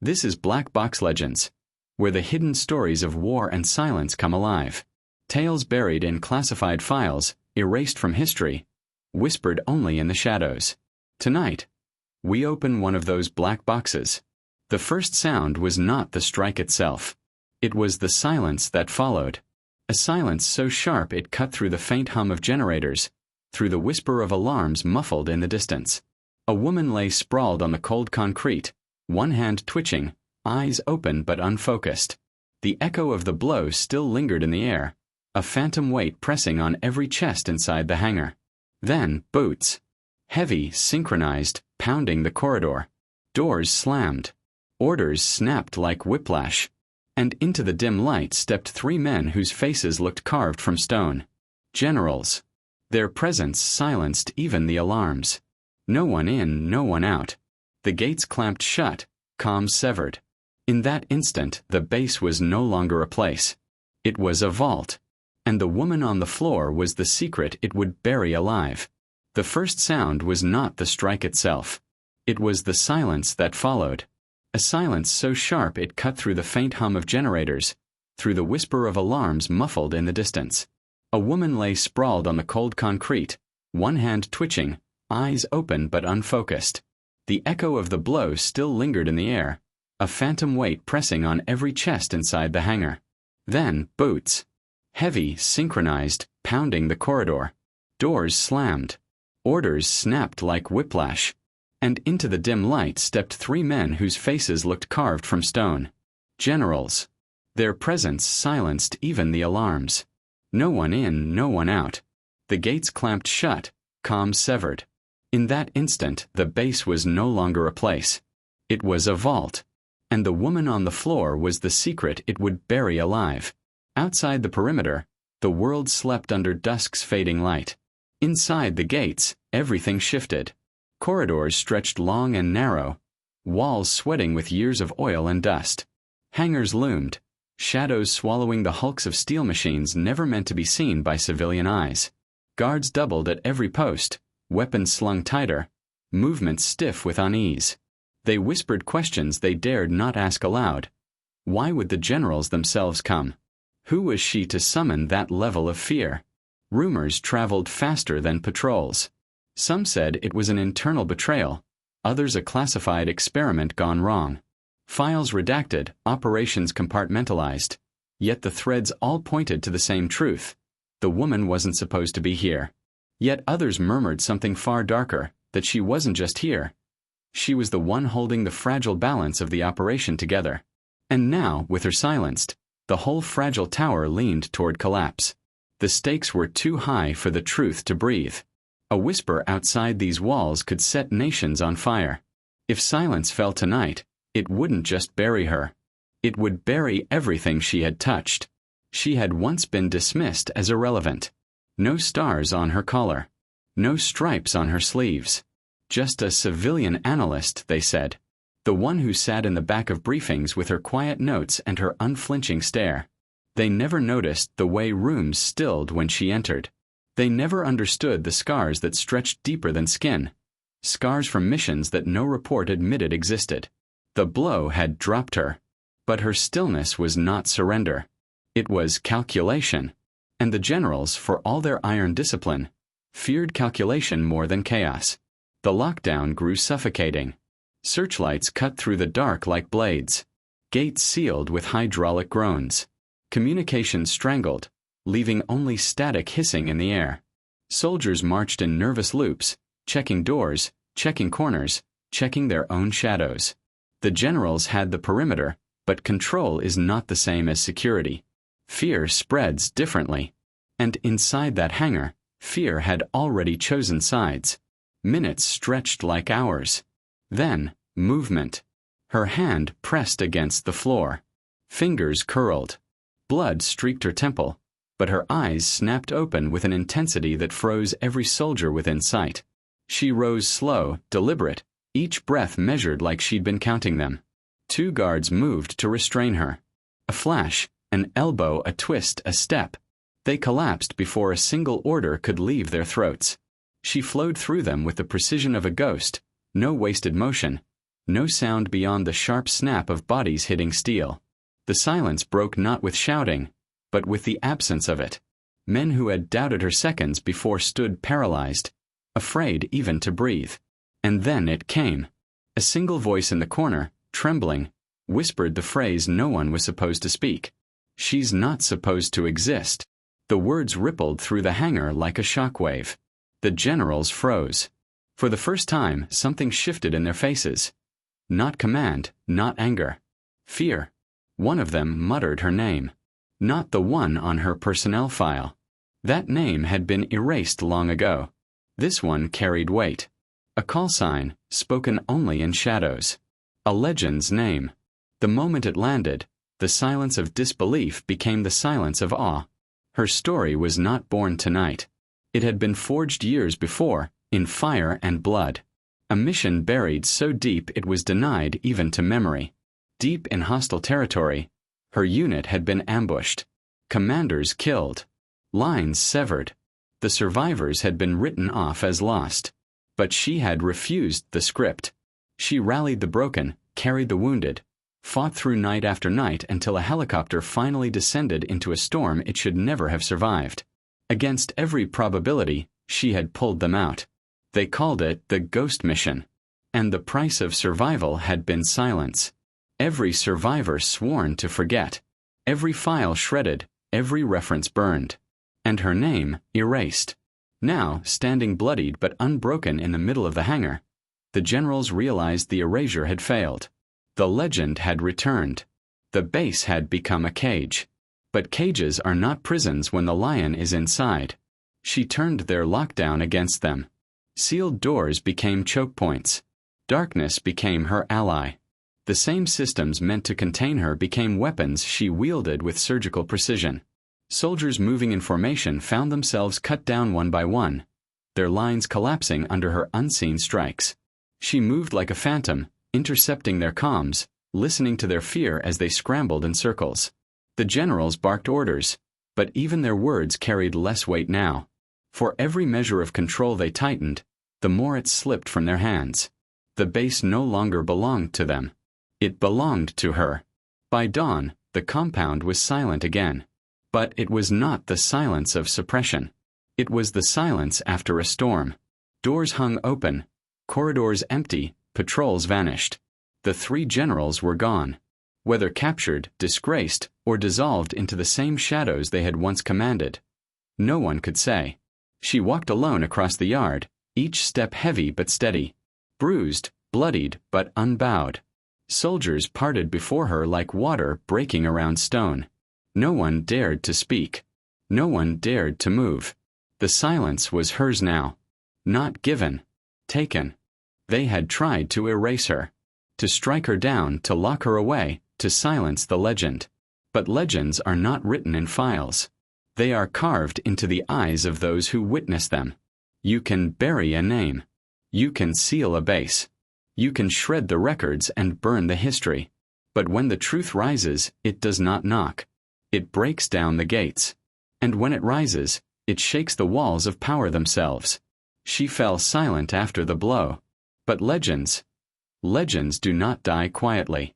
This is Black Box Legends, where the hidden stories of war and silence come alive. Tales buried in classified files, erased from history, whispered only in the shadows. Tonight, we open one of those black boxes. The first sound was not the strike itself. It was the silence that followed. A silence so sharp it cut through the faint hum of generators, through the whisper of alarms muffled in the distance. A woman lay sprawled on the cold concrete, one hand twitching, eyes open but unfocused. The echo of the blow still lingered in the air, a phantom weight pressing on every chest inside the hangar. Then, boots. Heavy, synchronized, pounding the corridor. Doors slammed. Orders snapped like whiplash. And into the dim light stepped three men whose faces looked carved from stone. Generals. Their presence silenced even the alarms. No one in, no one out. The gates clamped shut, comms severed. In that instant, the base was no longer a place. It was a vault. And the woman on the floor was the secret it would bury alive. The first sound was not the strike itself. It was the silence that followed. A silence so sharp it cut through the faint hum of generators, through the whisper of alarms muffled in the distance. A woman lay sprawled on the cold concrete, one hand twitching, eyes open but unfocused. The echo of the blow still lingered in the air, a phantom weight pressing on every chest inside the hangar. Then, boots. Heavy, synchronized, pounding the corridor. Doors slammed. Orders snapped like whiplash. And into the dim light stepped three men whose faces looked carved from stone. Generals. Their presence silenced even the alarms. No one in, no one out. The gates clamped shut, comms severed. In that instant, the base was no longer a place. It was a vault. And the woman on the floor was the secret it would bury alive. Outside the perimeter, the world slept under dusk's fading light. Inside the gates, everything shifted. Corridors stretched long and narrow, walls sweating with years of oil and dust. Hangars loomed, shadows swallowing the hulks of steel machines never meant to be seen by civilian eyes. Guards doubled at every post, weapons slung tighter, movements stiff with unease. They whispered questions they dared not ask aloud. Why would the generals themselves come? Who was she to summon that level of fear? Rumors traveled faster than patrols. Some said it was an internal betrayal, others a classified experiment gone wrong. Files redacted, operations compartmentalized. Yet the threads all pointed to the same truth. The woman wasn't supposed to be here. Yet others murmured something far darker, that she wasn't just here. She was the one holding the fragile balance of the operation together. And now, with her silenced, the whole fragile tower leaned toward collapse. The stakes were too high for the truth to breathe. A whisper outside these walls could set nations on fire. If silence fell tonight, it wouldn't just bury her. It would bury everything she had touched. She had once been dismissed as irrelevant. No stars on her collar. No stripes on her sleeves. Just a civilian analyst, they said. The one who sat in the back of briefings with her quiet notes and her unflinching stare. They never noticed the way rooms stilled when she entered. They never understood the scars that stretched deeper than skin. Scars from missions that no report admitted existed. The blow had dropped her. But her stillness was not surrender. It was calculation. And the generals, for all their iron discipline, feared calculation more than chaos. The lockdown grew suffocating. Searchlights cut through the dark like blades. Gates sealed with hydraulic groans. Communication strangled, leaving only static hissing in the air. Soldiers marched in nervous loops, checking doors, checking corners, checking their own shadows. The generals had the perimeter, but control is not the same as security. Fear spreads differently. And inside that hangar, fear had already chosen sides. Minutes stretched like hours. Then, movement. Her hand pressed against the floor. Fingers curled. Blood streaked her temple, but her eyes snapped open with an intensity that froze every soldier within sight. She rose slow, deliberate, each breath measured like she'd been counting them. Two guards moved to restrain her. A flash, an elbow, a twist, a step. They collapsed before a single order could leave their throats. She flowed through them with the precision of a ghost, no wasted motion, No sound beyond the sharp snap of bodies hitting steel. The silence broke not with shouting, but with the absence of it. Men who had doubted her seconds before stood paralyzed, afraid even to breathe. And then it came. A single voice in the corner, trembling, whispered the phrase no one was supposed to speak. "She's not supposed to exist." The words rippled through the hangar like a shockwave. The generals froze. For the first time, something shifted in their faces. Not command, not anger. Fear. One of them muttered her name. Not the one on her personnel file. That name had been erased long ago. This one carried weight. A call sign, spoken only in shadows. A legend's name. The moment it landed, the silence of disbelief became the silence of awe. Her story was not born tonight. It had been forged years before, in fire and blood. A mission buried so deep it was denied even to memory. Deep in hostile territory, her unit had been ambushed. Commanders killed. Lines severed. The survivors had been written off as lost. But she had refused the script. She rallied the broken, carried the wounded, fought through night after night until a helicopter finally descended into a storm it should never have survived. Against every probability, she had pulled them out. They called it the Ghost Mission. And the price of survival had been silence. Every survivor sworn to forget. Every file shredded, every reference burned. And her name erased. Now, standing bloodied but unbroken in the middle of the hangar, the generals realized the erasure had failed. The legend had returned. The base had become a cage. But cages are not prisons when the lion is inside. She turned their lockdown against them. Sealed doors became choke points. Darkness became her ally. The same systems meant to contain her became weapons she wielded with surgical precision. Soldiers moving in formation found themselves cut down one by one, their lines collapsing under her unseen strikes. She moved like a phantom, intercepting their comms, listening to their fear as they scrambled in circles. The generals barked orders, but even their words carried less weight now. For every measure of control they tightened, the more it slipped from their hands. The base no longer belonged to them. It belonged to her. By dawn, the compound was silent again. But it was not the silence of suppression. It was the silence after a storm. Doors hung open, corridors empty, patrols vanished. The three generals were gone. Whether captured, disgraced, or dissolved into the same shadows they had once commanded, no one could say. She walked alone across the yard, each step heavy but steady. Bruised, bloodied, but unbowed. Soldiers parted before her like water breaking around stone. No one dared to speak. No one dared to move. The silence was hers now. Not given. Taken. They had tried to erase her. To strike her down, to lock her away, to silence the legend. But legends are not written in files. They are carved into the eyes of those who witness them. You can bury a name. You can seal a base. You can shred the records and burn the history. But when the truth rises, it does not knock. It breaks down the gates. And when it rises, it shakes the walls of power themselves. She fell silent after the blow. But legends do not die quietly.